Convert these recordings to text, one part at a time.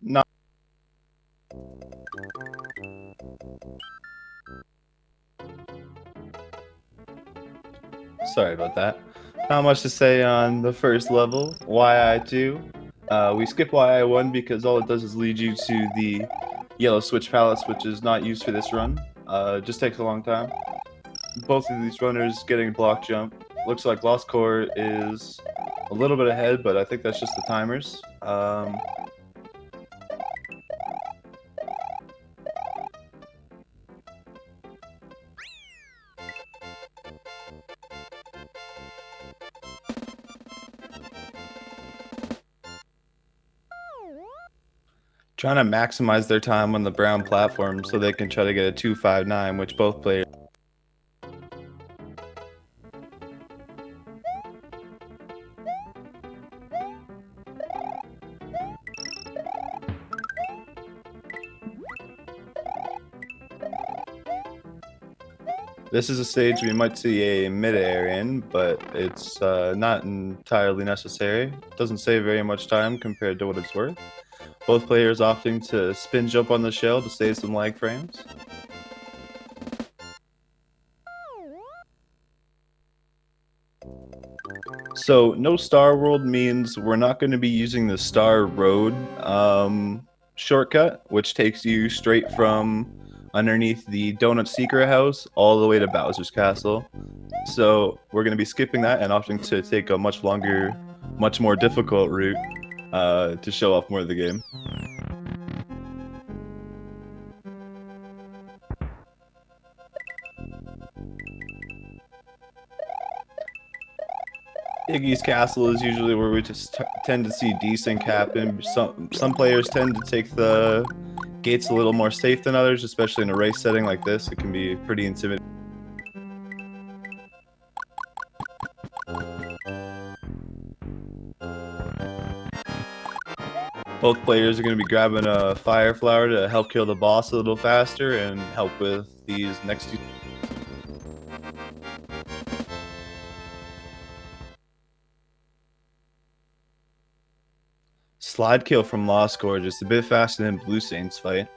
Not Sorry about that. Not much to say on the first level, YI2. We skip YI1 because all it does is lead you to the yellow switch pallets, which is not used for this run. Just takes a long time. Both of these runners getting block jump. Looks like LostC0re is a little bit ahead, but I think that's just the timers. Trying to maximize their time on the brown platform so they can try to get a 259, which both players. This is a stage we might see a mid-air in, but it's not entirely necessary. It doesn't save very much time compared to what it's worth. Both players opting to spin jump on the shell to save some lag frames. So no Star World means we're not going to be using the Star Road shortcut, which takes you straight from underneath the Donut Secret House all the way to Bowser's Castle. So we're going to be skipping that and opting to take a much longer, much more difficult route to show off more of the game. Iggy's Castle is usually where we just tend to see desync happen. Some players tend to take the gates a little more safe than others, especially in a race setting like this. It can be pretty intimidating. Both players are going to be grabbing a fire flower to help kill the boss a little faster and help with these next two. Slide kill from LostC0re, just a bit faster than bluesaint's fight.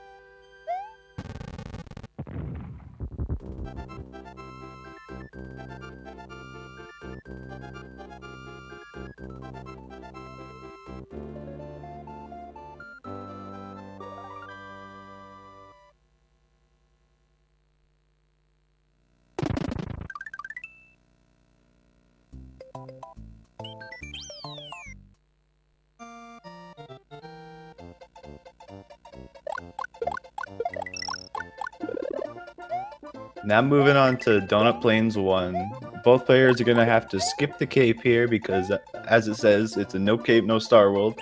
Now moving on to Donut Plains 1. Both players are going to have to skip the cape here because, as it says, it's a no cape, no Star World.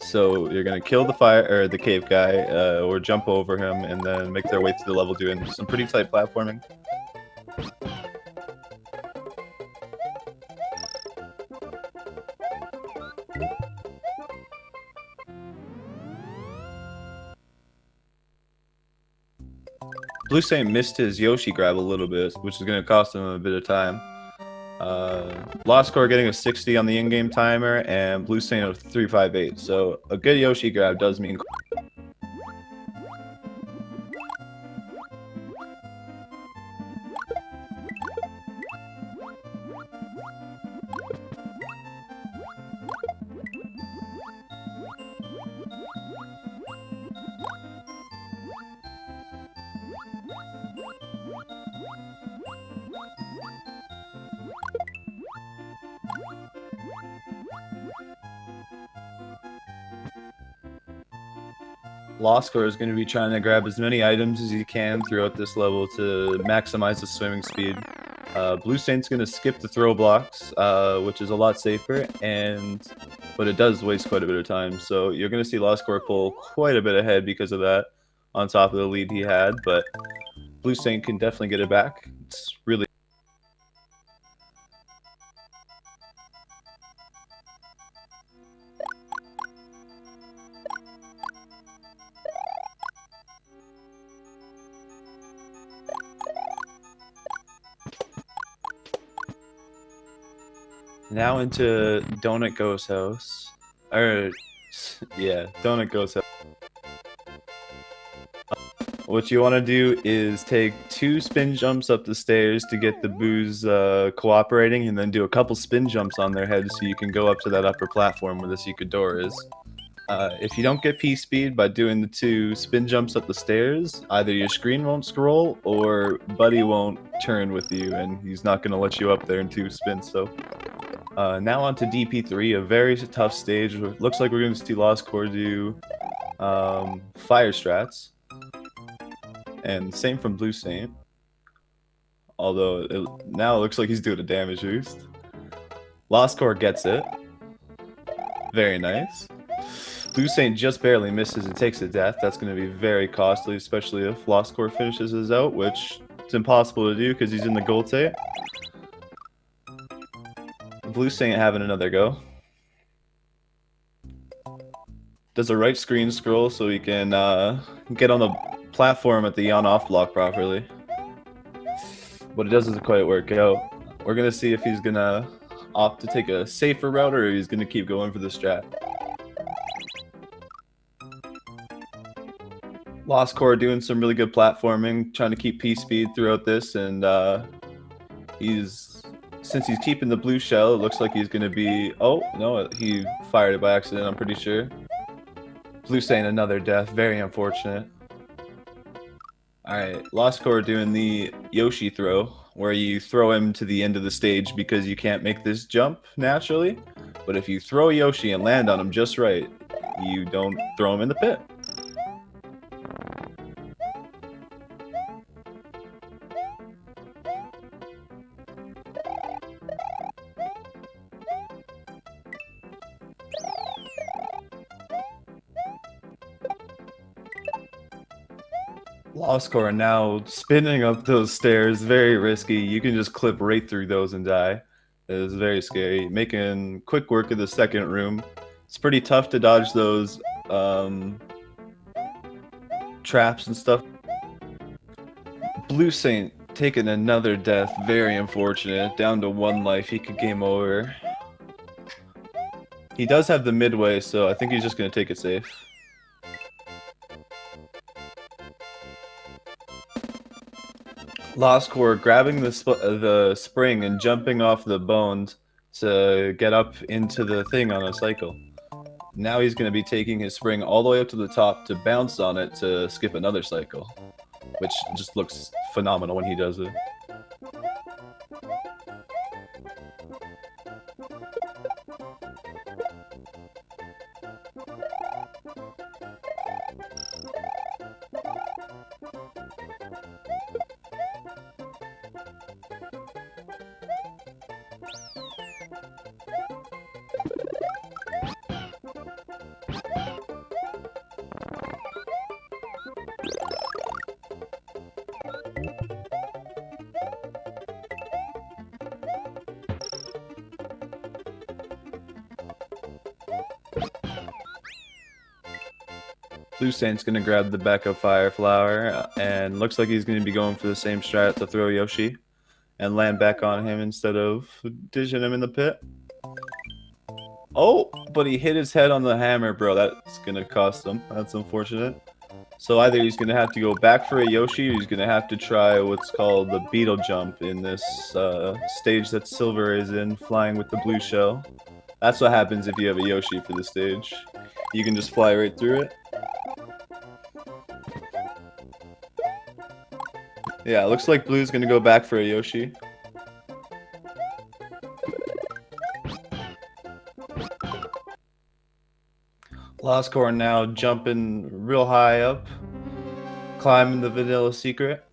So you're going to kill the cape guy or jump over him and then make their way through the level doing some pretty tight platforming. bluesaint missed his Yoshi grab a little bit, which is going to cost him a bit of time. LostC0re getting a 60 on the in-game timer, and bluesaint of 358. So a good Yoshi grab does mean. LostC0re is going to be trying to grab as many items as he can throughout this level to maximize the swimming speed. bluesaint's going to skip the throw blocks, which is a lot safer, but it does waste quite a bit of time. So you're going to see LostC0re pull quite a bit ahead because of that, on top of the lead he had. But bluesaint can definitely get it back. It's really now into Donut Ghost House. Yeah, Donut Ghost House. What you want to do is take 2 spin jumps up the stairs to get the boos cooperating, and then do a couple spin jumps on their heads so you can go up to that upper platform where the secret door is. If you don't get P-Speed by doing the 2 spin jumps up the stairs, either your screen won't scroll or Buddy won't turn with you, and he's not going to let you up there in 2 spins. So now on to DP3, a very tough stage. Looks like we're going to see LostC0re do fire strats. And same from bluesaint. Although now it looks like he's doing a damage boost. LostC0re gets it. Very nice. bluesaint just barely misses and takes a death. That's going to be very costly, especially if LostC0re finishes his out, which it's impossible to do because he's in the gold tape. bluesaint having another go. Does a right screen scroll so he can get on the platform at the on-off block properly. But it doesn't quite work out. We're going to see if he's going to opt to take a safer route or he's going to keep going for the strat. LostC0re doing some really good platforming, trying to keep P-Speed throughout this, and since he's keeping the blue shell, it looks like he's going to be... Oh, no, he fired it by accident, I'm pretty sure. bluesaint another death, very unfortunate. Alright, LostC0re doing the Yoshi throw, where you throw him to the end of the stage because you can't make this jump naturally. But if you throw Yoshi and land on him just right, you don't throw him in the pit. LostC0re now spinning up those stairs, very risky. You can just clip right through those and die. It is very scary. Making quick work of the second room. It's pretty tough to dodge those traps and stuff. bluesaint taking another death, very unfortunate. Down to 1 life, he could game over. He does have the midway, so I think he's just going to take it safe. LostC0re grabbing the spring and jumping off the bones to get up into the thing on a cycle. Now he's going to be taking his spring all the way up to the top to bounce on it to skip another cycle, which just looks phenomenal when he does it. bluesaint's going to grab the backup fire flower, and looks like he's going to be going for the same strat to throw Yoshi and land back on him instead of dishing him in the pit. Oh, but he hit his head on the hammer, bro. That's going to cost him. That's unfortunate. So either he's going to have to go back for a Yoshi, or he's going to have to try what's called the beetle jump in this stage that SMW is in, flying with the blue shell. That's what happens if you have a Yoshi for the stage. You can just fly right through it. Yeah, it looks like Blue's gonna go back for a Yoshi. LostC0re now jumping real high up, climbing the vanilla secret.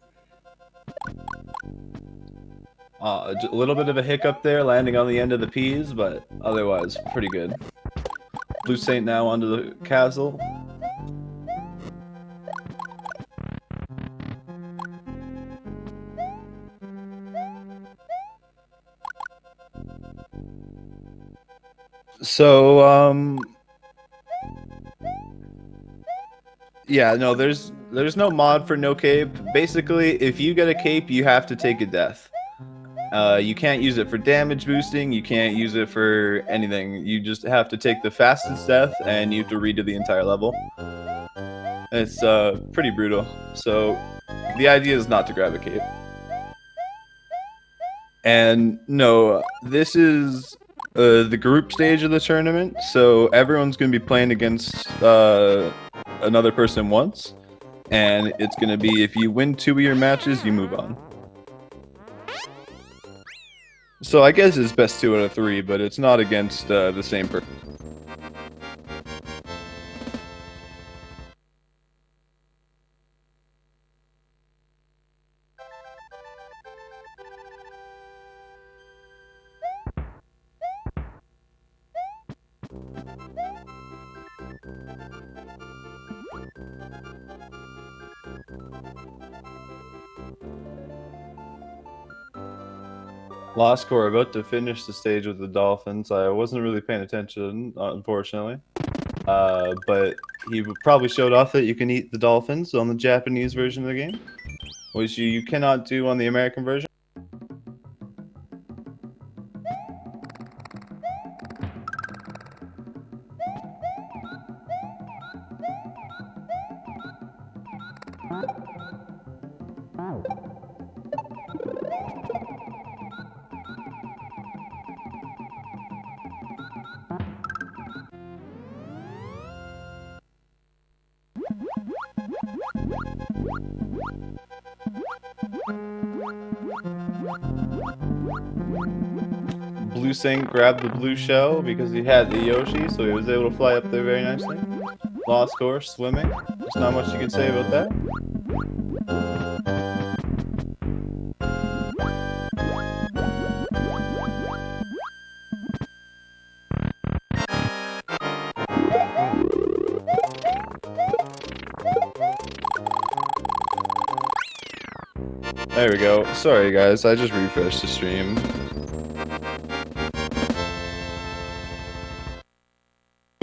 A little bit of a hiccup there, landing on the end of the P's, but otherwise pretty good. bluesaint now onto the castle. So, yeah, no, there's no mod for no cape. Basically, if you get a cape, you have to take a death. You can't use it for damage boosting, you can't use it for anything. You just have to take the fastest death, and you have to redo the entire level. It's pretty brutal. So, the idea is not to grab a cape. And no, this is the group stage of the tournament, so everyone's going to be playing against another person once, and it's going to be if you win 2 of your matches, you move on. So I guess it's best 2 out of 3, but it's not against the same person. LostC0re about to finish the stage with the Dolphins. I wasn't really paying attention, unfortunately. But he probably showed off that you can eat the dolphins on the Japanese version of the game, which you cannot do on the American version. bluesaint grabbed the blue shell because he had the Yoshi, so he was able to fly up there very nicely. LostC0re swimming. There's not much you can say about that. There we go. Sorry guys, I just refreshed the stream.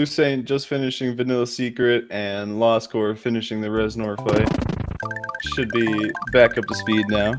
bluesaint just finishing Vanilla Secret and LostC0re finishing the SMW fight. Should be back up to speed now.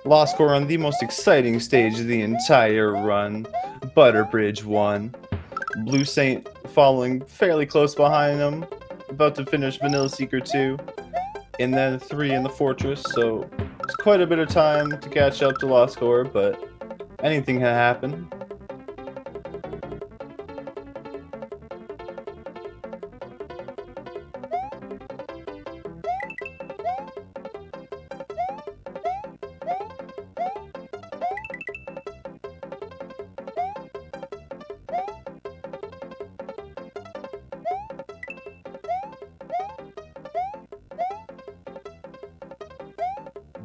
LostC0re on the most exciting stage of the entire run, Butterbridge 1. bluesaint following fairly close behind him, about to finish Vanilla Secret 2, and then 3 in the Fortress, so it's quite a bit of time to catch up to LostC0re, but anything can happen.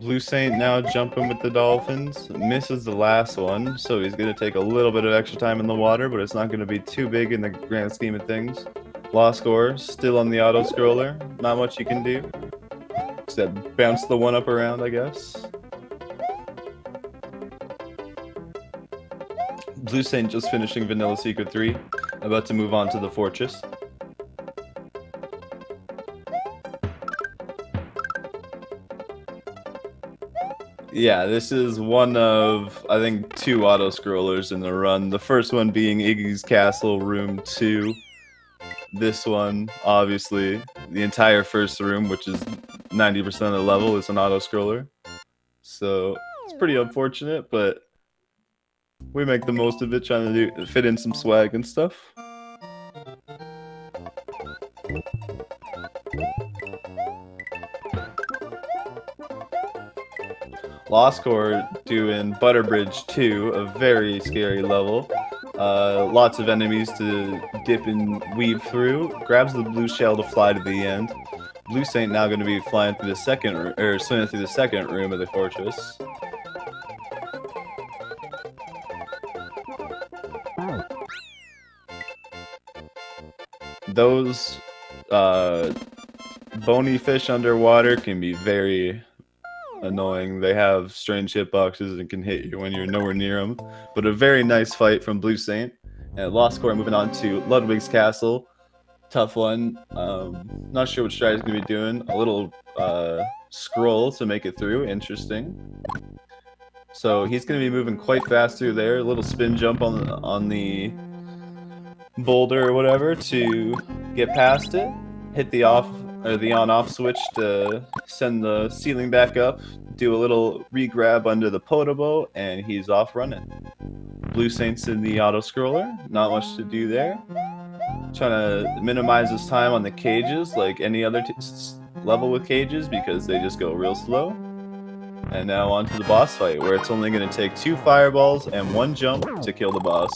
bluesaint now jumping with the dolphins, misses the last one, so he's going to take a little bit of extra time in the water, but it's not going to be too big in the grand scheme of things. LostC0re still on the auto scroller, not much you can do, except bounce the one up around, I guess. bluesaint just finishing Vanilla Secret 3, about to move on to the Fortress. Yeah, this is one of, I think, 2 auto-scrollers in the run. The first one being Iggy's Castle Room 2. This one, obviously, the entire first room, which is 90% of the level, is an auto-scroller. So it's pretty unfortunate, but we make the most of it, trying to fit in some swag and stuff. LostC0re doing Butterbridge 2, a very scary level. Lots of enemies to dip and weave through. Grabs the blue shell to fly to the end. bluesaint now going to be flying through the swimming through the second room of the fortress. Those bony fish underwater can be very annoying. They have strange hitboxes and can hit you when you're nowhere near them. But a very nice fight from bluesaint. And LostC0re moving on to Ludwig's Castle. Tough one. Not sure what strat he's going to be doing. A little scroll to make it through. Interesting. So he's going to be moving quite fast through there. A little spin jump on the boulder or whatever to get past it. Hit the on-off switch to send the ceiling back up. Do a little re-grab under the Podobo, and he's off running. bluesaint's in the auto-scroller. Not much to do there. Trying to minimize his time on the cages like any other level with cages because they just go real slow. And now on to the boss fight, where it's only going to take 2 fireballs and 1 jump to kill the boss.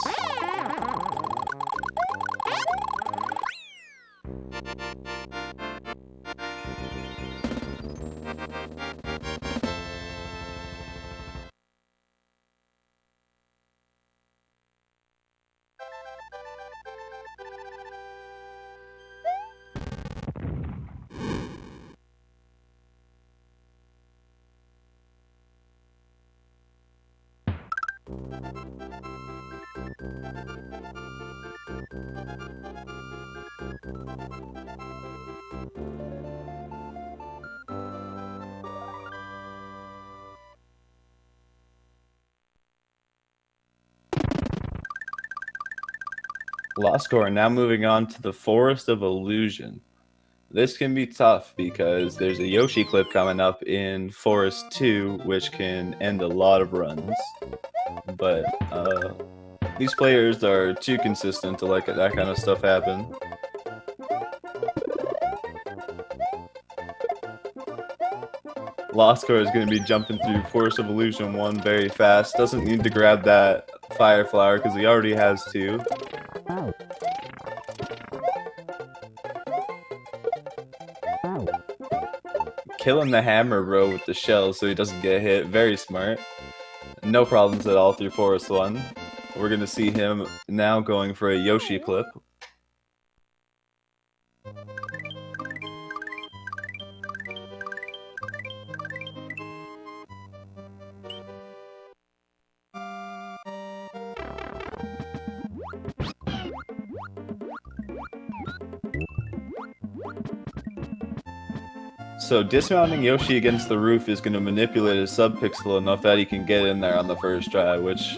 LostC0re now moving on to the Forest of Illusion. This can be tough because there's a Yoshi clip coming up in Forest 2, which can end a lot of runs. But these players are too consistent to let that kind of stuff happen. LostC0re is going to be jumping through Forest of Illusion 1 very fast. Doesn't need to grab that fire flower because he already has 2. Killing the hammer bro with the shell so he doesn't get hit. Very smart. No problems at all through Forest 1. We're going to see him now going for a Yoshi clip. So dismounting Yoshi against the roof is going to manipulate his subpixel enough that he can get in there on the first try, which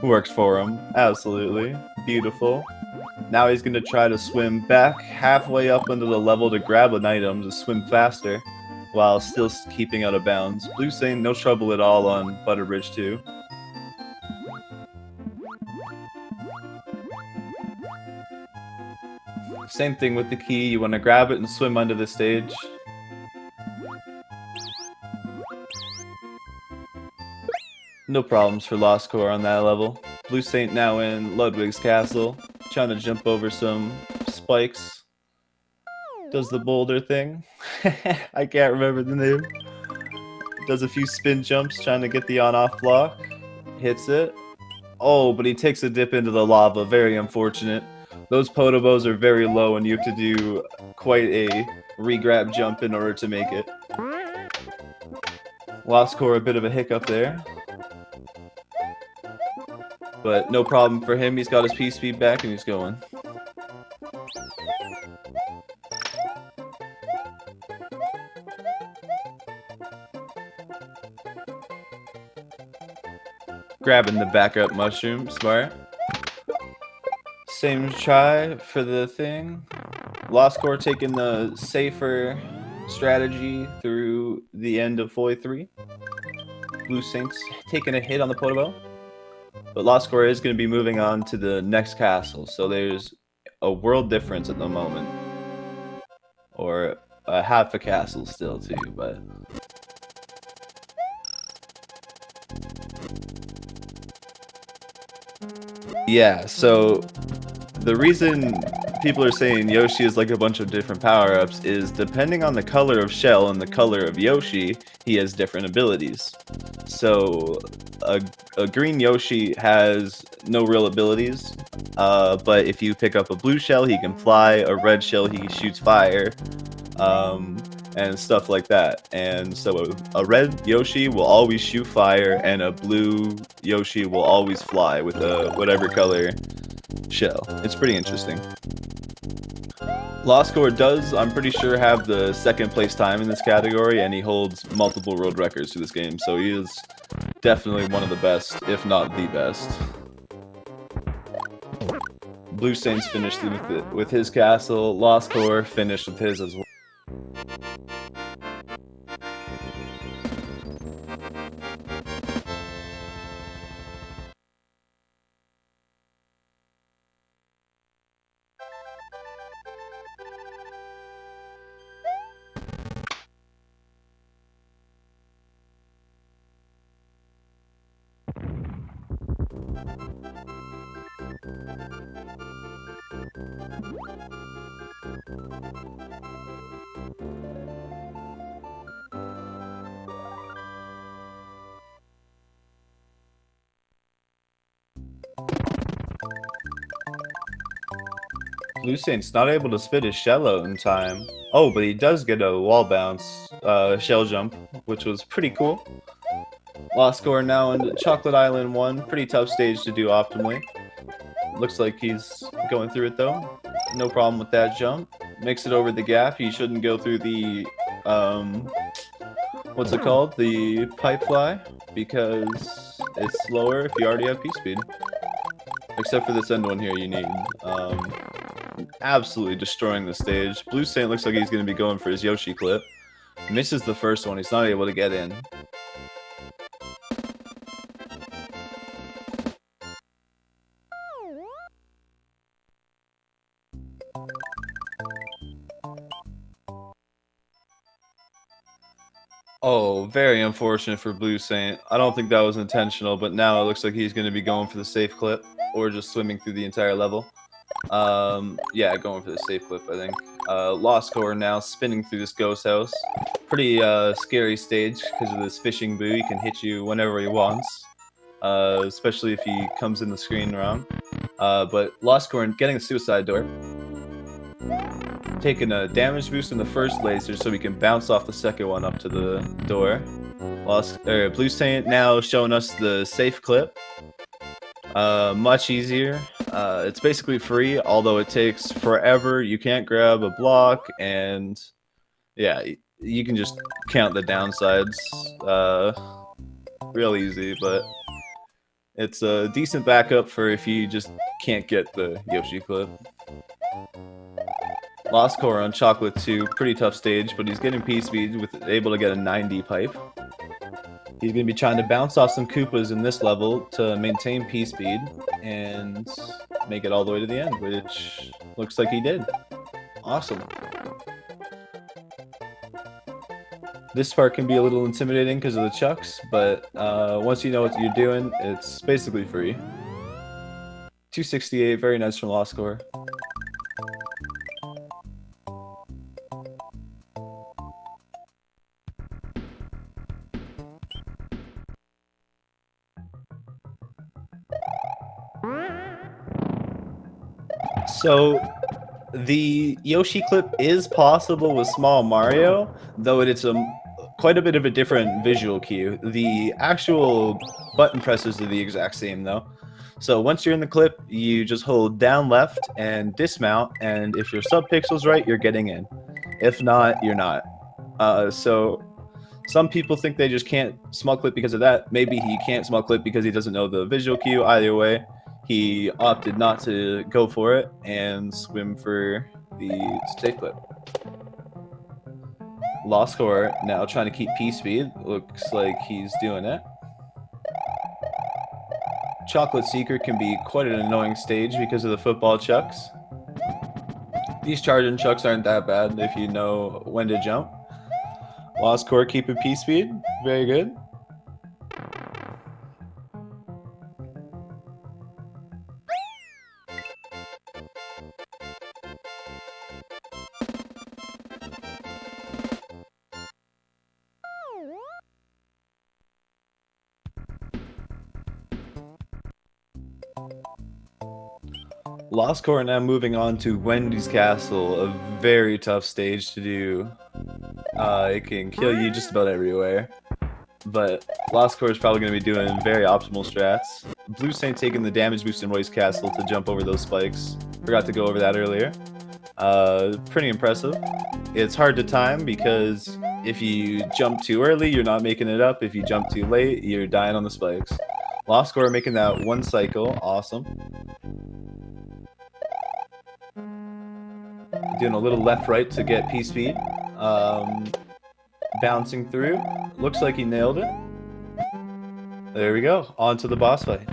works for him. Absolutely. Beautiful. Now he's going to try to swim back halfway up into the level to grab an item to swim faster while still keeping out of bounds. bluesaint, no trouble at all on Butterbridge 2. Same thing with the key. You want to grab it and swim under the stage. No problems for LostC0re on that level. bluesaint now in Ludwig's Castle, trying to jump over some spikes. Does the boulder thing. I can't remember the name. Does a few spin jumps, trying to get the on-off block. Hits it. Oh, but he takes a dip into the lava. Very unfortunate. Those Podobos are very low, and you have to do quite a re-grab jump in order to make it. LostC0re, a bit of a hiccup there. But no problem for him. He's got his P-speed back and he's going. Grabbing the backup mushroom. Smart. Same try for the thing. LostC0re taking the safer strategy through the end of Foy 3. bluesaint's taking a hit on the Podobo. But LostC0re is going to be moving on to the next castle, so there's a world difference at the moment. Or a half a castle still, too, but... Yeah, so the reason people are saying Yoshi is like a bunch of different power-ups is depending on the color of shell and the color of Yoshi, he has different abilities. So a green Yoshi has no real abilities, but if you pick up a blue shell, he can fly, a red shell, he shoots fire, and stuff like that. And so a red Yoshi will always shoot fire, and a blue Yoshi will always fly with a whatever color shell. It's pretty interesting. LostC0re does, I'm pretty sure, have the second place time in this category, and he holds multiple world records for this game, so he is definitely one of the best, if not the best. bluesaint's finished with his castle, LostC0re finished with his as well. bluesaint's not able to spit his shell out in time. Oh, but he does get a wall bounce shell jump, which was pretty cool. LostC0re now into Chocolate Island 1. Pretty tough stage to do optimally. Looks like he's going through it though. No problem with that jump. Makes it over the gap. He shouldn't go through the what's it called? The pipe fly, because it's slower if you already have P-speed. Except for this end one here you need. Absolutely destroying the stage. bluesaint looks like he's going to be going for his Yoshi clip. Misses the first one. He's not able to get in. Oh, very unfortunate for bluesaint. I don't think that was intentional, but now it looks like he's going to be going for the safe clip, or just swimming through the entire level. Yeah, going for the safe clip, I think. LostC0re now spinning through this ghost house. Pretty scary stage because of this fishing buoy. He can hit you whenever he wants, especially if he comes in the screen wrong. But LostC0re getting the suicide door. Taking a damage boost in the first laser so we can bounce off the second one up to the door. bluesaint now showing us the safe clip. Much easier. It's basically free, although it takes forever. You can't grab a block, and yeah, you can just count the downsides. Real easy, but it's a decent backup for if you just can't get the Yoshi clip. LostC0re on Chocolate 2, pretty tough stage, but he's getting P-speed with able to get a 90 pipe. He's going to be trying to bounce off some Koopas in this level to maintain P-speed and make it all the way to the end, which looks like he did. Awesome. This part can be a little intimidating because of the chucks, but once you know what you're doing, it's basically free. 268, very nice from LostC0re. So, the Yoshi clip is possible with Small Mario, though it's quite a bit of a different visual cue. The actual button presses are the exact same, though. So once you're in the clip, you just hold down left and dismount, and if your subpixel's right, you're getting in. If not, you're not. So some people think they just can't small clip because of that. Maybe he can't small clip because he doesn't know the visual cue. Either way, he opted not to go for it and swim for the safe clip. LostC0re now trying to keep P-speed. Looks like he's doing it. SpeedGaming can be quite an annoying stage because of the football chucks. These charging chucks aren't that bad if you know when to jump. LostC0re keeping P-speed. Very good. LostC0re now moving on to Wendy's Castle, a very tough stage to do. It can kill you just about everywhere. But LostC0re is probably going to be doing very optimal strats. bluesaint taking the damage boost in Wendy's Castle to jump over those spikes. Forgot to go over that earlier. Pretty impressive. It's hard to time because if you jump too early, you're not making it up. If you jump too late, you're dying on the spikes. LostC0re making that one cycle. Awesome. Doing a little left-right to get P-speed. Bouncing through. Looks like he nailed it. There we go. On to the boss fight.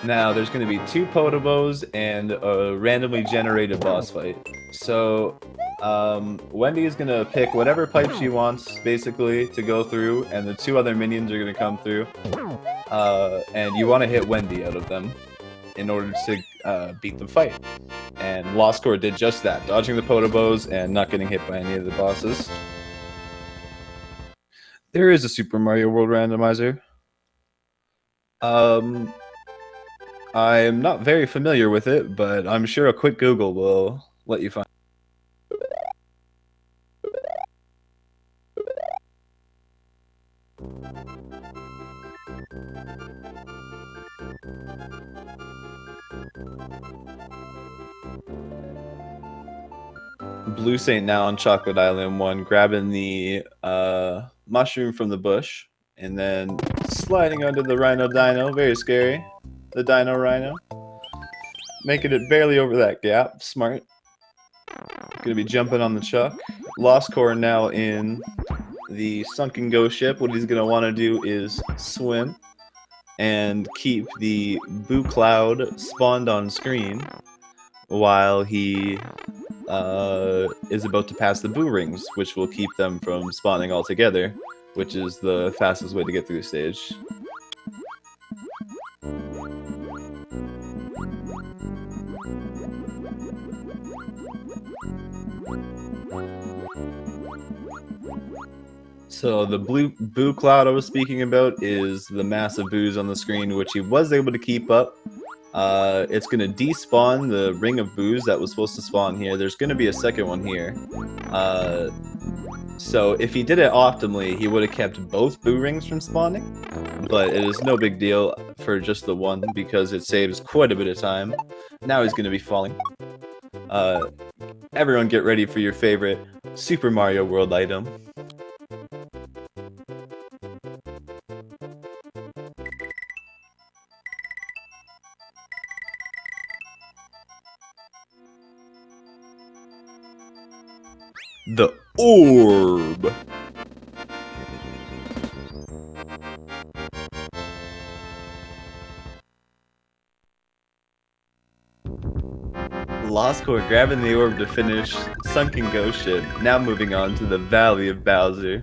Now, there's going to be 2 Potobos and a randomly generated boss fight. So, Wendy is going to pick whatever pipe she wants, basically, to go through, and the 2 other minions are going to come through. And you want to hit Wendy out of them in order to beat the fight. And LostC0re did just that, dodging the Potobos and not getting hit by any of the bosses. There is a Super Mario World randomizer. I'm not very familiar with it, but I'm sure a quick Google will let you find. bluesaint now on Chocolate Island 1, grabbing the mushroom from the bush, and then sliding onto the Rhino Dino. Very scary. The Dino Rhino. Making it barely over that gap. Smart. Gonna be jumping on the chuck. LostC0re now in the sunken ghost ship. What he's gonna want to do is swim and keep the boo cloud spawned on screen while he is about to pass the boo rings, which will keep them from spawning altogether, which is the fastest way to get through the stage. So the blue boo cloud I was speaking about is the massive boos on the screen, which he was able to keep up. It's going to despawn the ring of boos that was supposed to spawn here. There's going to be a second one here. So if he did it optimally, he would have kept both boo rings from spawning. But it is no big deal for just the one because it saves quite a bit of time. Now he's going to be falling. Everyone get ready for your favorite Super Mario World item. The orb. LostC0re grabbing the orb to finish Sunken Ghost Ship. Now moving on to the Valley of Bowser.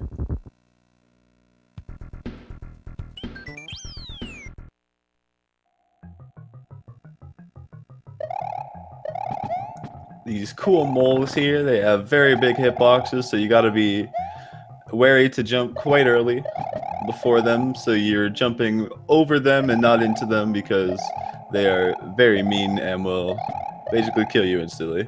These cool moles here, they have very big hitboxes, so you gotta be wary to jump quite early before them, so you're jumping over them and not into them because they are very mean and will basically kill you instantly.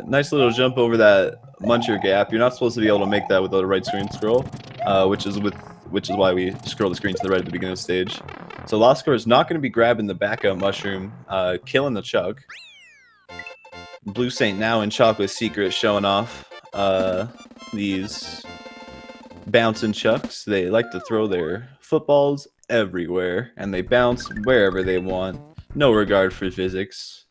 Nice little jump over that muncher gap. You're not supposed to be able to make that without a right screen scroll, which is why we scroll the screen to the right at the beginning of the stage. So LostC0re is not going to be grabbing the backup mushroom, killing the chug. bluesaint now in Chocolate Secret showing off these bouncing chucks. They like to throw their footballs everywhere, and they bounce wherever they want. No regard for physics.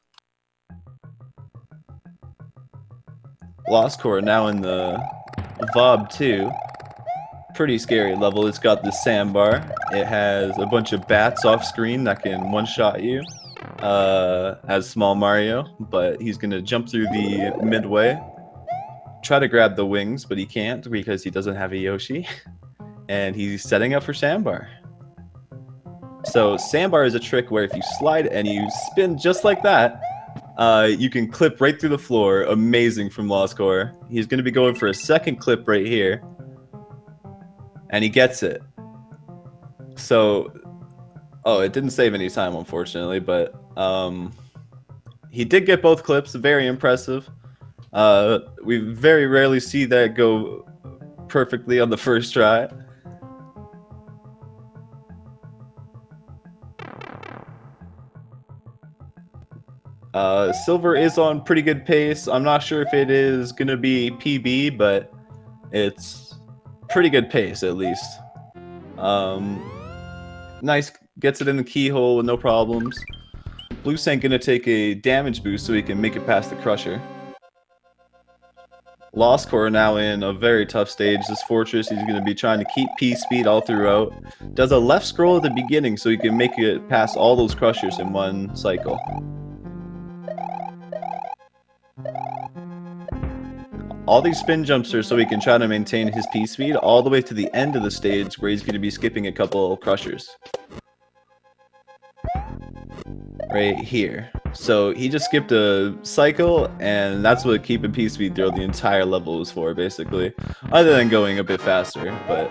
LostC0re now in the VOB 2. Pretty scary level. It's got the sandbar. It has a bunch of bats off screen that can one-shot you as Small Mario, but he's going to jump through the midway, try to grab the wings, but he can't because he doesn't have a Yoshi, and he's setting up for sandbar. So sandbar is a trick where if you slide and you spin just like that, you can clip right through the floor. Amazing from LostC0re. He's going to be going for a second clip right here. And he gets it. So, oh, it didn't save any time, unfortunately, but he did get both clips. Very impressive. We very rarely see that go perfectly on the first try. Silver is on pretty good pace. I'm not sure if it is going to be PB, but it's pretty good pace at least. Nice, gets it in the keyhole with no problems. bluesaint gonna take a damage boost so he can make it past the crusher. LostC0re now in a very tough stage. This fortress, he's gonna be trying to keep P speed all throughout. Does a left scroll at the beginning so he can make it past all those crushers in one cycle. All these spin jumps are so he can try to maintain his P speed all the way to the end of the stage where he's going to be skipping a couple crushers. Right here. So he just skipped a cycle, and that's what keeping P speed throughout the entire level was for, basically. Other than going a bit faster. But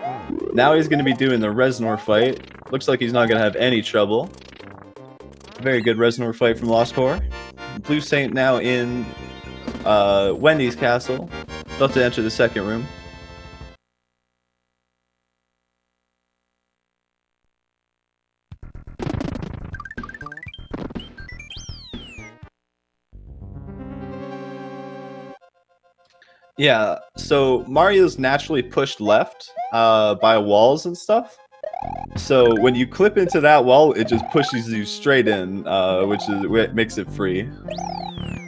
now he's going to be doing the SMW fight. Looks like he's not going to have any trouble. Very good SMW fight from LostC0re. bluesaint now in Wendy's castle. About to enter the second room. Yeah, so Mario's naturally pushed left by walls and stuff. So when you clip into that wall, it just pushes you straight in, which makes it free.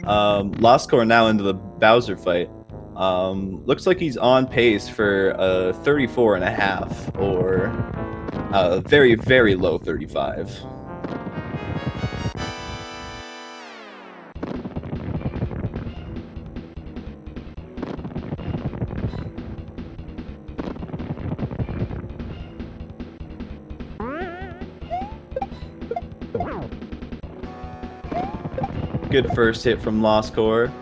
LostC0re now into the Bowser fight. Looks like he's on pace for a 34.5 or a very, very low 35. Good first hit from LostC0re.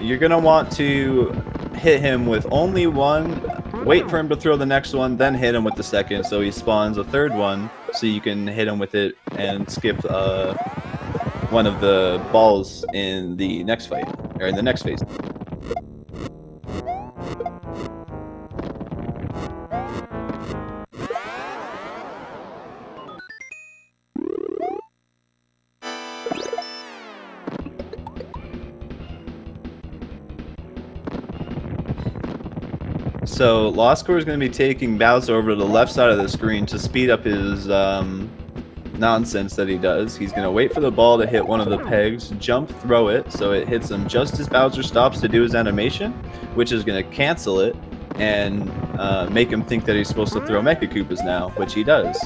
You're gonna want to hit him with only one, wait for him to throw the next one, then hit him with the second, so he spawns a third one, so you can hit him with it and skip one of the balls in the next fight, or in the next phase. So LostC0re is going to be taking Bowser over to the left side of the screen to speed up his nonsense that he does. He's going to wait for the ball to hit one of the pegs, jump, throw it, so it hits him just as Bowser stops to do his animation, which is going to cancel it and make him think that he's supposed to throw Mecha Koopas now, which he does.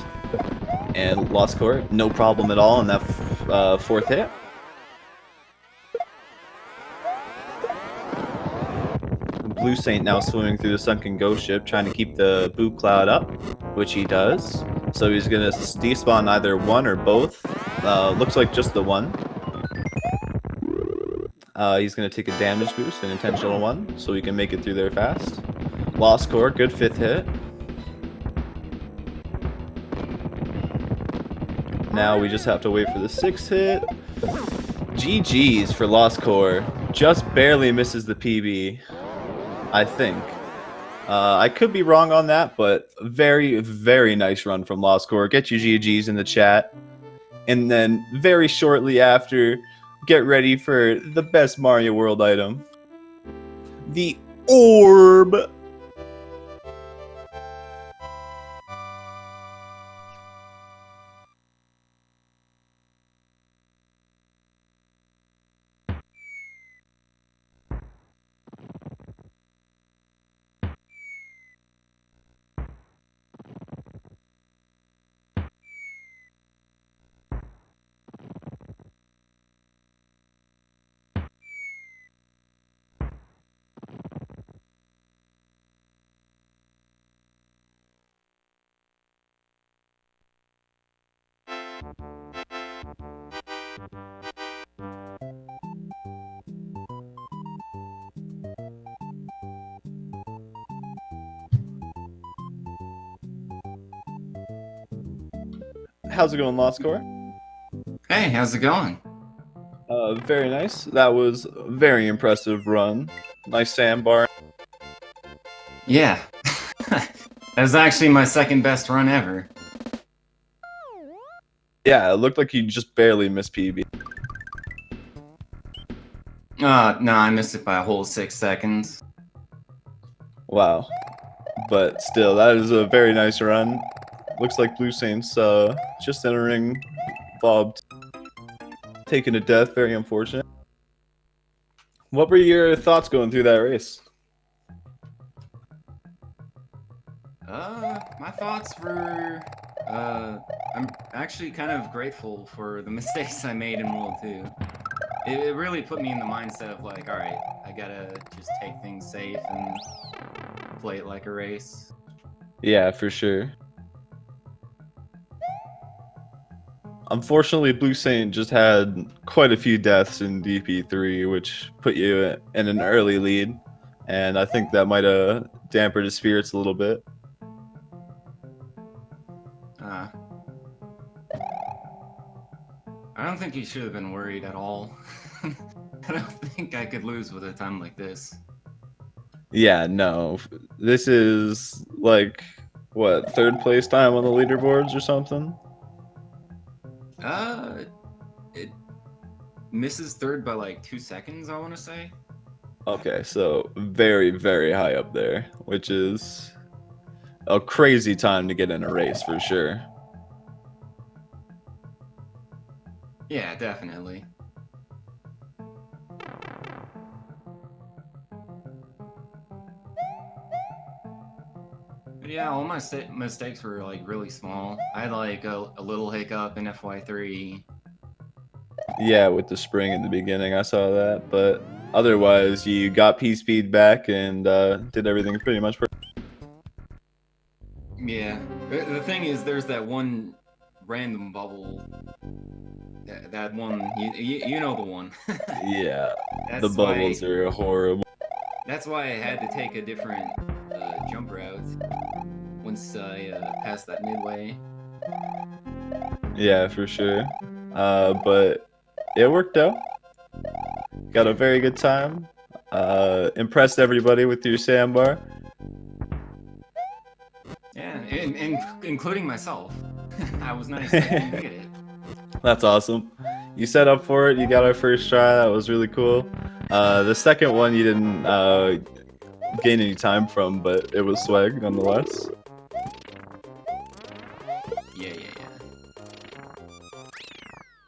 And LostC0re, no problem at all in that fourth hit. bluesaint now swimming through the sunken ghost ship, trying to keep the boot cloud up, which he does. So he's going to despawn either one or both. Looks like just the one. He's going to take a damage boost, an intentional one, so he can make it through there fast. LostC0re, good fifth hit. Now we just have to wait for the sixth hit. GG's for LostC0re. Just barely misses the PB. I think. I could be wrong on that, but very, very nice run from LostC0re. Get your GGs in the chat. And then very shortly after, get ready for the best Mario World item. The orb! How's it going, LostC0re? Hey, how's it going? Very nice. That was a very impressive run. Nice sandbar. Yeah. That was actually my second best run ever. Yeah, it looked like you just barely missed PB. No, I missed it by a whole 6 seconds. Wow. But still, that is a very nice run. Looks like bluesaint's just entering fobbed, taken to death. Very unfortunate. What were your thoughts going through that race? My thoughts were, I'm actually kind of grateful for the mistakes I made in World 2. It really put me in the mindset of like, alright, I gotta just take things safe and play it like a race. Yeah, for sure. Unfortunately, bluesaint just had quite a few deaths in DP3, which put you in an early lead, and I think that might have dampened his spirits a little bit. I don't think he should have been worried at all. I don't think I could lose with a time like this. Yeah, no. This is like, what, third place time on the leaderboards or something? It misses third by like 2 seconds, I want to say. Okay, so very, very high up there, which is a crazy time to get in a race for sure. Yeah, definitely. But yeah, all my mistakes were like really small. I had like a little hiccup in FY3. Yeah, with the spring in the beginning, I saw that, but otherwise, you got P-Speed back and did everything pretty much perfect. Yeah, the thing is, there's that one random bubble. That one, you know the one. Yeah, the bubbles are horrible. That's why I had to take a different jump route once I passed that midway. Yeah, for sure. But it worked out. Got a very good time. Impressed everybody with your sandbar. Yeah, including myself. I was not expecting to get it. That's awesome. You set up for it. You got our first try. That was really cool. The second one you didn't gain any time from, but it was swag nonetheless. Yeah.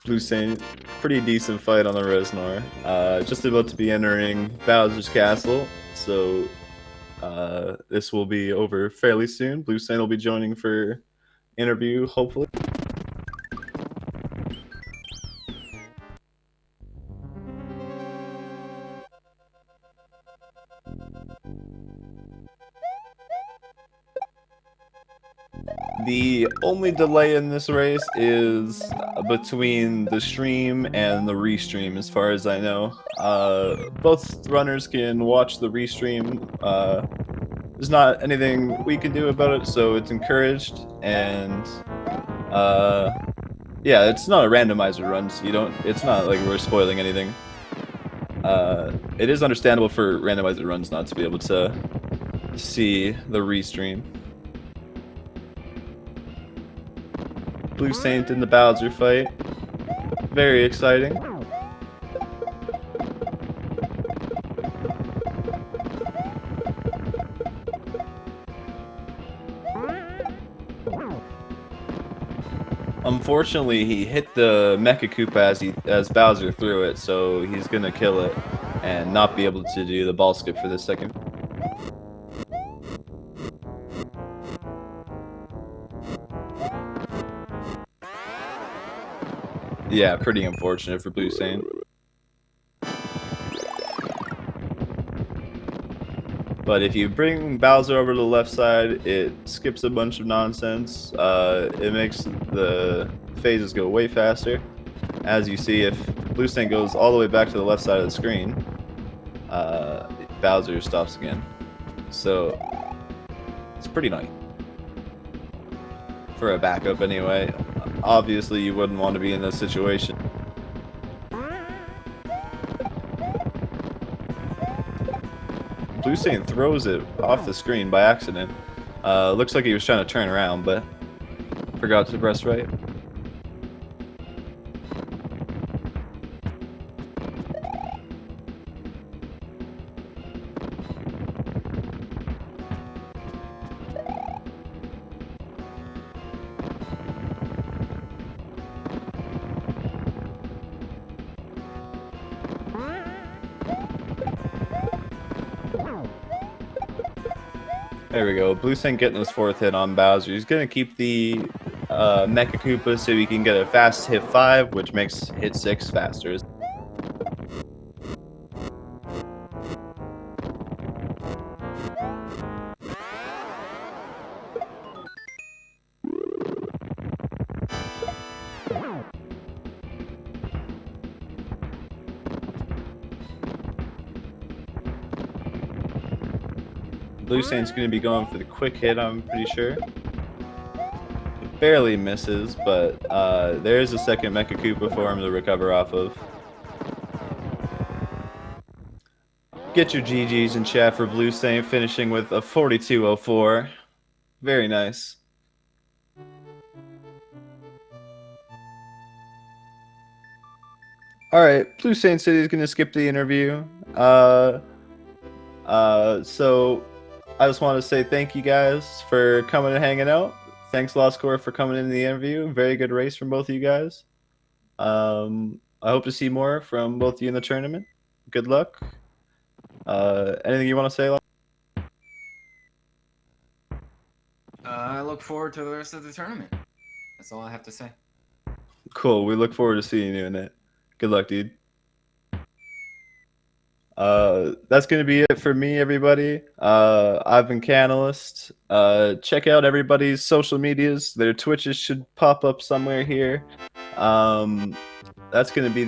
bluesaint, pretty decent fight on the SMW. Just about to be entering Bowser's Castle, so this will be over fairly soon. bluesaint will be joining for interview, hopefully. The only delay in this race is between the stream and the restream, as far as I know. Both runners can watch the restream. There's not anything we can do about it, so it's encouraged. And yeah, it's not a randomizer run, so you don't. It's not like we're spoiling anything. It is understandable for randomizer runs not to be able to see the restream. bluesaint in the Bowser fight. Very exciting. Unfortunately, he hit the Mecha Koopa as Bowser threw it, so he's gonna kill it and not be able to do the ball skip for this second. Yeah, pretty unfortunate for bluesaint. But if you bring Bowser over to the left side, it skips a bunch of nonsense. It makes the phases go way faster. As you see, if bluesaint goes all the way back to the left side of the screen, Bowser stops again. So it's pretty nice. For a backup anyway. obviously you wouldn't want to be in this situation. bluesaint throws it off the screen by accident. Looks like he was trying to turn around, but forgot to press right. There we go. bluesaint getting his 4th hit on Bowser. He's going to keep the Mecha Koopa so he can get a fast hit 5, which makes hit 6 faster. bluesaint's going to be going for the quick hit, I'm pretty sure. It barely misses, but there's a second Mecha Koopa for him to recover off of. Get your GGs in chat for bluesaint, finishing with a 42.04. Very nice. Alright, bluesaint said he's going to skip the interview. So I just want to say thank you guys for coming and hanging out. Thanks, LostC0re, for coming in the interview. Very good race from both of you guys. I hope to see more from both of you in the tournament. Good luck. Anything you want to say, I look forward to the rest of the tournament. That's all I have to say. Cool. We look forward to seeing you in it. Good luck, dude. That's going to be it for me, everybody. I've been Canalist. Check out everybody's social medias. Their Twitches should pop up somewhere here. That's going to be the